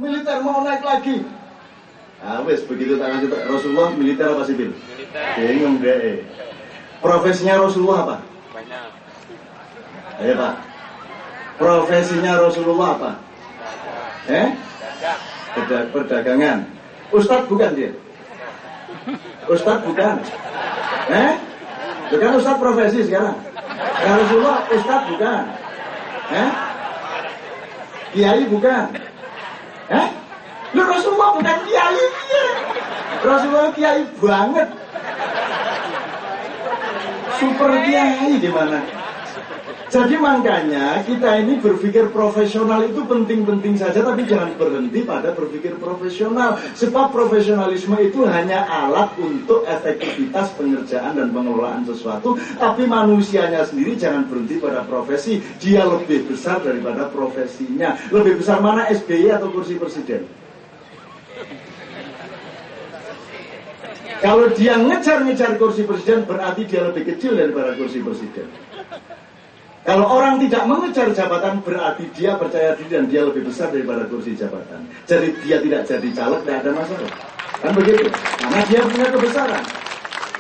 Militer mau naik lagi. Ah wes begitu tak kasih Rasulullah militer apa sipil? Militer. Bingung deh. Profesinya Rasulullah apa? Banyak. Ayo Pak. Profesinya Rasulullah apa? Perdagangan. Ustadz bukan dia? Ustadz bukan? Bukan Ustadz profesi sekarang. Nah, Rasulullah Ustadz bukan? Kiai bukan? Lu Rasulullah bukan kiai. Rasulullah kiai banget. Super kiai di mana? Jadi makanya kita ini berpikir profesional itu penting-penting saja, tapi jangan berhenti pada berpikir profesional. Sebab profesionalisme itu hanya alat untuk efektivitas pengerjaan dan pengelolaan sesuatu. Tapi manusianya sendiri jangan berhenti pada profesi. Dia lebih besar daripada profesinya. Lebih besar mana, SBY atau kursi presiden? Kalau dia ngejar-ngejar kursi presiden, berarti dia lebih kecil daripada kursi presiden. Kalau orang tidak mengejar jabatan, berarti dia percaya diri dan dia lebih besar daripada kursi jabatan. Jadi dia tidak jadi caleg, tidak ada masalah. Kan begitu? Karena dia punya kebesaran.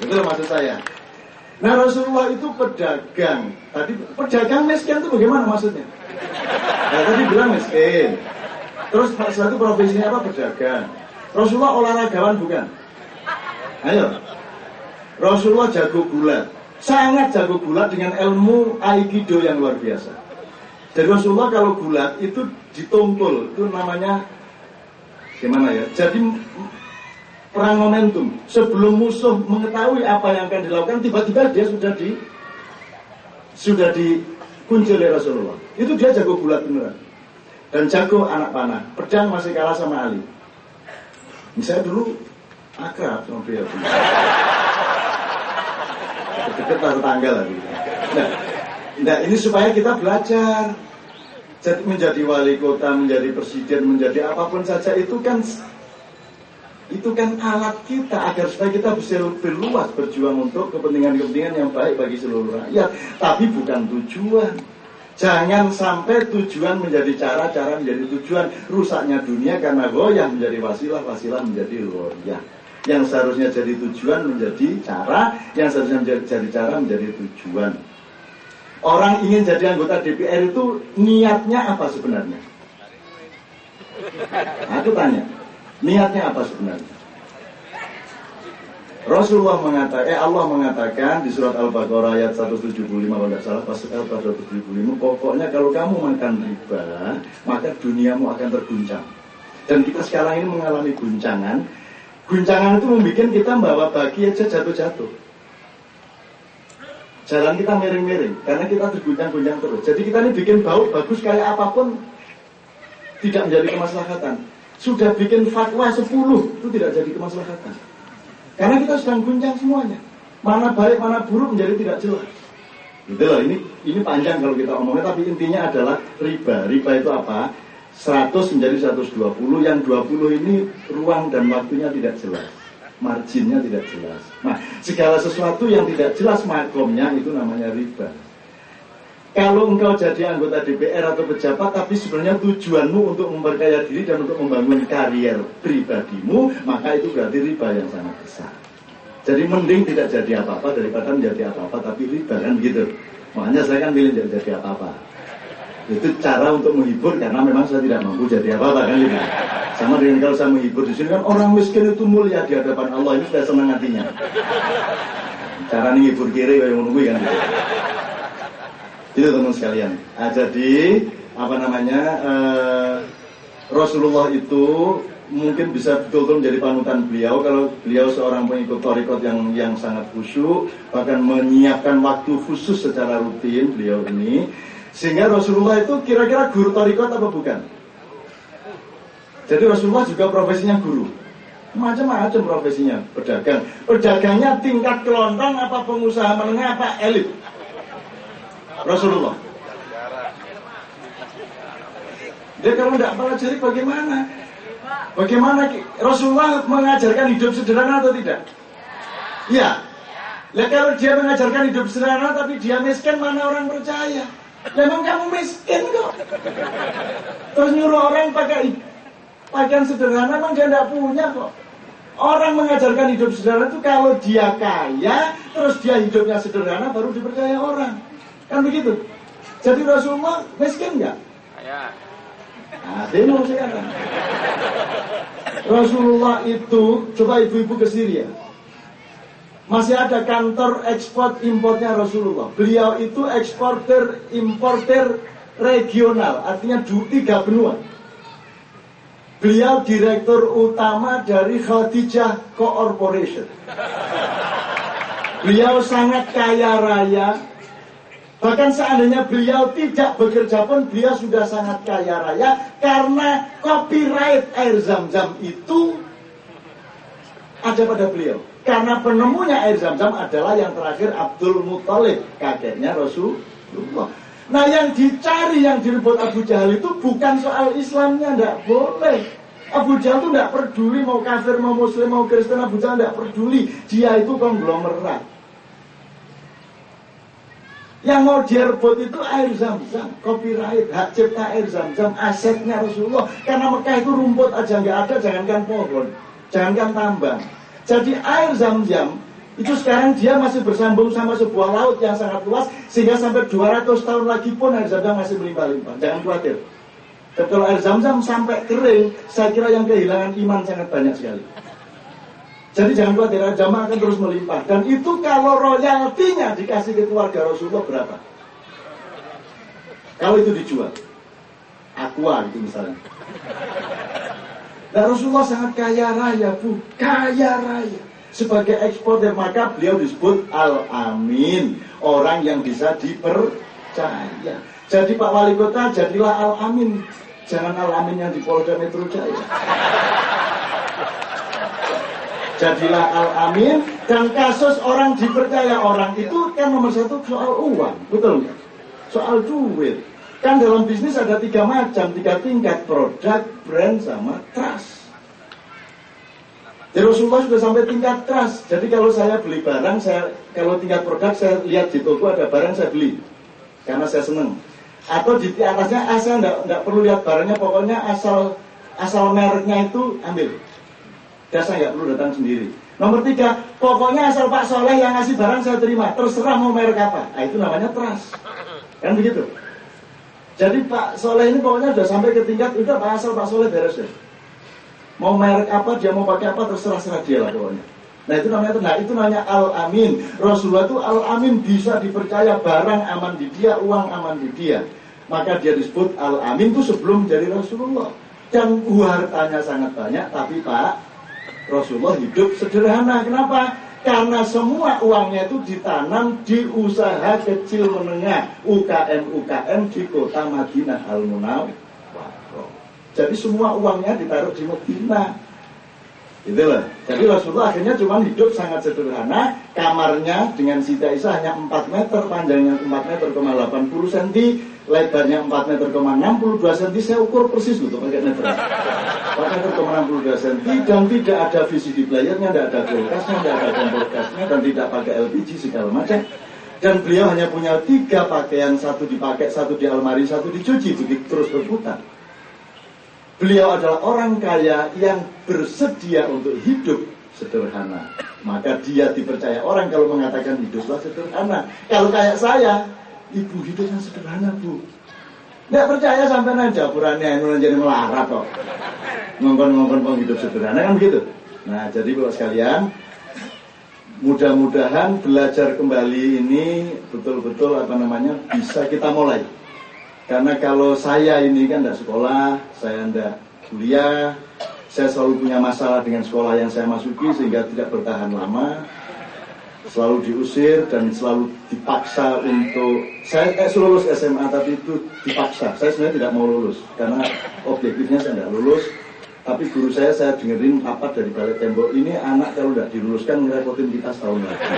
Itu maksud saya. Nah, Rasulullah itu pedagang. Tadi pedagang miskin itu bagaimana maksudnya? Nah, tadi bilang miskin. Terus setelah itu profesinya apa? Pedagang. Rasulullah olahragawan bukan? Ayo. Rasulullah jago gulat. Sangat jago gulat dengan ilmu aikido yang luar biasa. Jadi Rasulullah kalau gulat itu ditumpul, itu namanya gimana ya? Jadi perang momentum. Sebelum musuh mengetahui apa yang akan dilakukan, tiba-tiba dia sudah dikunci oleh Rasulullah. Itu dia jago gulat beneran. Dan jago anak panah. Pedang masih kalah sama Ali. Misalnya dulu akrab sama beliau. Dekat tetangga lagi. Nah, ini supaya kita belajar. Jadi menjadi wali kota, menjadi presiden, menjadi apapun saja itu kan alat kita agar supaya kita bisa lebih luas berjuang untuk kepentingan-kepentingan yang baik bagi seluruh rakyat. Tapi bukan tujuan. Jangan sampai tujuan menjadi cara menjadi tujuan. Rusaknya dunia karena goyah menjadi wasilah menjadi goyah. Yang seharusnya jadi tujuan menjadi cara, yang seharusnya jadi cara menjadi tujuan. Orang ingin jadi anggota DPR itu niatnya apa sebenarnya? Aku tanya, niatnya apa sebenarnya? Rasulullah mengatakan, Allah mengatakan di surat Al-Baqarah ayat 175 kalau tidak salah, pasal 175, pokoknya kalau kamu makan riba, maka duniamu akan terguncang. Dan kita sekarang ini mengalami guncangan. Guncangan itu membuat kita membawa baki aja jatuh-jatuh. Jalan kita miring-miring karena kita terguncang-guncang terus. Jadi kita ini bikin bau bagus kayak apapun tidak menjadi kemaslahatan. Sudah bikin fatwa 10 itu tidak jadi kemaslahatan. Karena kita sedang guncang semuanya. Mana baik mana buruk menjadi tidak jelas. Gitu loh, ini panjang kalau kita omongnya, tapi intinya adalah riba. Riba itu apa? 100 menjadi 120, yang 20 ini ruang dan waktunya tidak jelas, marginnya tidak jelas. Nah, segala sesuatu yang tidak jelas makomnya itu namanya riba. Kalau engkau jadi anggota DPR atau pejabat, tapi sebenarnya tujuanmu untuk memperkaya diri dan untuk membangun karier pribadimu, maka itu berarti riba yang sangat besar. Jadi mending tidak jadi apa-apa daripada menjadi apa-apa tapi riba, kan begitu. Makanya saya kan pilih jadi apa-apa. Itu cara untuk menghibur karena memang saya tidak mampu jadi apa-apa, kan gitu. Sama dengan kalau saya menghibur di sini kan orang miskin itu mulia di hadapan Allah, ini sudah senang hatinya. Cara menghibur kiri kayak menunggu kan gitu. Itu teman sekalian. Jadi Rasulullah itu mungkin bisa betul-betul menjadi panutan beliau kalau beliau seorang pengikut thariqat yang sangat khusyuk, bahkan menyiapkan waktu khusus secara rutin beliau ini. Sehingga Rasulullah itu kira-kira guru thariqat apa bukan? Jadi Rasulullah juga profesinya guru. Macam-macam profesinya. Pedagang. Pedagangnya tingkat kelontong apa pengusaha menengah apa elit? Rasulullah. Dia kalau tidak pelajari bagaimana? Bagaimana Rasulullah mengajarkan hidup sederhana atau tidak? Iya. Lah kalau dia mengajarkan hidup sederhana tapi dia miskin, mana orang percaya? Memang kamu miskin kok. Terus nyuruh orang pakai pakaian sederhana, memang dia tidak punya kok. Orang mengajarkan hidup sederhana itu kalau dia kaya, terus dia hidupnya sederhana, baru dipercaya orang. Kan begitu. Jadi Rasulullah miskin nggak? Kaya. Nah, demo sekarang. Rasulullah itu, coba ibu-ibu ke Syria. Masih ada kantor ekspor importnya Rasulullah. Beliau itu eksporter importer regional, artinya 3 benua. Beliau direktur utama dari Khadijah Corporation. Beliau sangat kaya raya. Bahkan seandainya beliau tidak bekerja pun beliau sudah sangat kaya raya. Karena copyright air Zam-Zam itu ada pada beliau. Karena penemunya air Zam-Zam adalah yang terakhir Abdul Muthalib, kakeknya Rasulullah. Nah yang dicari, yang direbut Abu Jahal itu bukan soal Islamnya, tidak boleh. Abu Jahal itu tidak peduli mau kafir, mau muslim, mau Kristen. Abu Jahal tidak peduli, dia itu konglomerat. Yang mau dia rebut itu air Zam-Zam, copyright, hak cipta air Zam-Zam, asetnya Rasulullah. Karena Mekah itu rumput aja nggak ada, jangankan pohon, jangankan tambang. Jadi air Zam-Zam itu sekarang dia masih bersambung sama sebuah laut yang sangat luas, sehingga sampai 200 tahun lagi pun air Zam-Zam masih melimpah-limpah. Jangan khawatir. Dan kalau air Zam-Zam sampai kering, saya kira yang kehilangan iman sangat banyak sekali. Jadi jangan khawatir, air Zam-Zam akan terus melimpah. Dan itu kalau royaltinya dikasih ke keluarga Rasulullah berapa? Kalau itu dijual, Aqua itu misalnya. Dan Rasulullah sangat kaya raya, Bu, kaya raya. Sebagai eksporter, maka beliau disebut Al-Amin, orang yang bisa dipercaya. Jadi Pak Wali Kota, jadilah Al-Amin, jangan Al-Amin yang di Polda Metro Jaya. Jadilah Al-Amin, dan kasus orang dipercaya orang itu kan nomor 1 soal uang, betul nggak? Soal duit. Kan dalam bisnis ada 3 macam, 3 tingkat, produk, brand, sama trust. Jadi Rasulullah sudah sampai tingkat trust. Jadi kalau saya beli barang, kalau tingkat produk saya lihat di toko ada barang saya beli, karena saya seneng. Atau di atasnya asal enggak perlu lihat barangnya, pokoknya asal mereknya itu ambil. Saya nggak perlu datang sendiri. Nomor 3, pokoknya asal Pak Soleh yang ngasih barang saya terima, terserah mau merek apa. Nah, itu namanya trust. Kan begitu. Jadi Pak Soleh ini pokoknya sudah sampai ke tingkat, udah Pak asal Pak Soleh beres deh. Mau merek apa, dia mau pakai apa, terserah dia lah pokoknya. Nah itu namanya Al-Amin. Rasulullah itu Al-Amin, bisa dipercaya, barang aman di dia, uang aman di dia. Maka dia disebut Al-Amin itu sebelum menjadi Rasulullah. Dan hartanya sangat banyak, tapi Pak, Rasulullah hidup sederhana. Kenapa? Karena semua uangnya itu ditanam di usaha kecil menengah, UKM di kota Madinah Al-Munawwarah. Jadi semua uangnya ditaruh di Madinah. Itulah. Jadi Rasulullah akhirnya cuma hidup sangat sederhana. Kamarnya dengan Siti Aisyah hanya 4 meter, panjangnya 4 meter, 80 cm, lebarnya 4 meter, 62 cm. Saya ukur persis gitu pakai meter. 4 meter, 62 cm, dan tidak ada VCD playernya, tidak ada kulkasnya, tidak ada kompor gasnya, dan tidak pakai LPG segala macam. Dan beliau hanya punya 3 pakaian, 1 dipakai, 1 di almari, 1 dicuci, begitu terus berputar. Beliau adalah orang kaya yang bersedia untuk hidup sederhana. Maka dia dipercaya orang kalau mengatakan hiduplah sederhana. Kalau kayak saya, ibu hidupnya sederhana, Bu. Nggak percaya sampai nanti jaburannya itu jadi melarat kok. Ngongkon-ngongkon hidup sederhana kan begitu. Nah, jadi Bapak sekalian, mudah-mudahan belajar kembali ini betul-betul bisa kita mulai. Karena kalau saya ini kan tidak sekolah, saya tidak kuliah, saya selalu punya masalah dengan sekolah yang saya masuki sehingga tidak bertahan lama, selalu diusir dan selalu dipaksa untuk saya lulus SMA, tapi itu dipaksa. Saya sebenarnya tidak mau lulus karena objektifnya saya tidak lulus, tapi guru saya dengerin apa dari balik tembok, ini anak kalau tidak diluluskan ngerepotin kita setahun lagi,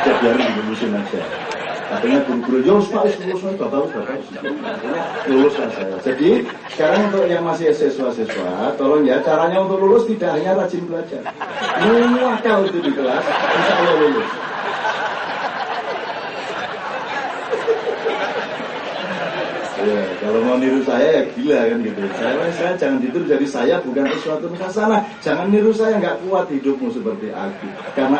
ya biarin dilulusin aja. Katanya guru-guru, lulus bapak, luluslah saya. Jadi sekarang untuk yang masih siswa-siswa, tolong ya, caranya untuk lulus tidak hanya rajin belajar, akal itu di kelas, insya Allah lulus. Ya, kalau mau niru saya ya gila kan gitu. Saya jangan ditiru, jadi saya bukan sesuatu hasanah. Jangan niru saya, nggak kuat hidupmu seperti aku. Karena